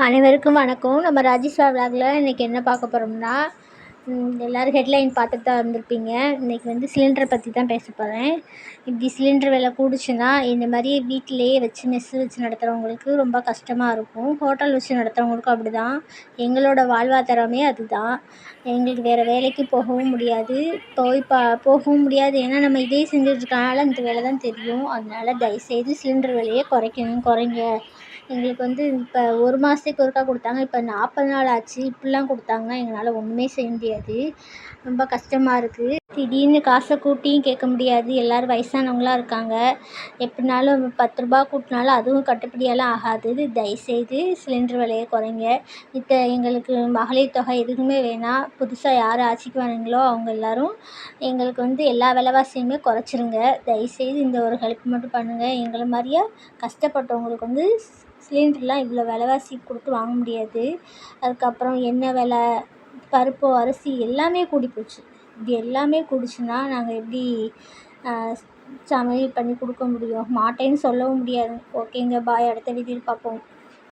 அனைவருக்கும் வணக்கம். நம்ம ராஜேஸ்வரா விலாகில் இன்றைக்கி என்ன பார்க்க போகிறோம்னா, எல்லோரும் ஹெட்லைன் பார்த்துட்டு தான் இருந்திருப்பீங்க. இன்றைக்கி சிலிண்டரை பற்றி தான் பேச போகிறேன். இப்படி சிலிண்டர் விலை கூடுச்சுன்னா, இந்த மாதிரி வீட்டிலேயே வச்சு மெஸ் வச்சு நடத்துகிறவங்களுக்கு ரொம்ப கஷ்டமாக இருக்கும். ஹோட்டல் வச்சு நடத்துகிறவங்களுக்கும் அப்படி தான். எங்களோட வாழ்வாதாரமே அதுதான். எங்களுக்கு வேறு வேலைக்கு போகவும் முடியாது. போகவும் முடியாது. ஏன்னா நம்ம இதே செஞ்சுட்ருக்கனால இந்த வேலை தான் தெரியும். அதனால தயவுசெய்து சிலிண்டர் விலையை குறைங்க. எங்களுக்கு இப்போ 1 மாதத்துக்கு ஒருக்கா கொடுத்தாங்க. இப்போ 40 நாள் ஆச்சு. இப்படிலாம் கொடுத்தாங்கன்னா எங்களால் ஒன்றுமே செய்ய முடியாது. ரொம்ப கஷ்டமாக இருக்குது. திடீர்னு காசை கூட்டியும் கேட்க முடியாது. எல்லோரும் வயசானவங்களாம் இருக்காங்க. எப்படினாலும் 10 ரூபா கூட்டினாலும் அதுவும் கட்டுப்படியெல்லாம் ஆகாது. தயவுசெய்து சிலிண்டர் விலையை குறைங்க. எங்களுக்கு மகளிர் தொகை எதுவுமே வேணாம். புதுசாக யார் ஆட்சிக்கு வராங்களோ அவங்க எல்லோரும் எங்களுக்கு எல்லா விலைவாசியுமே குறைச்சிருங்க. தயவுசெய்து இந்த ஒரு ஹெல்ப் மட்டும் பண்ணுங்கள். எங்களை மாதிரியே கஷ்டப்பட்டவங்களுக்கு சிலிண்டர்லாம் இவ்வளோ விலைவாசி கொடுத்து வாங்க முடியாது. அதுக்கப்புறம் எண்ணெய் விலை, பருப்பு, அரிசி எல்லாமே கூடி போச்சு. இப்படி எல்லாமே கூடிச்சுன்னா நாங்கள் எப்படி சமையல் பண்ணி கொடுக்க முடியும்? மாட்டேன்னு சொல்லவும் முடியாது. ஓகேங்க, பாய். அடுத்த வீடியோவில் பார்ப்போம்.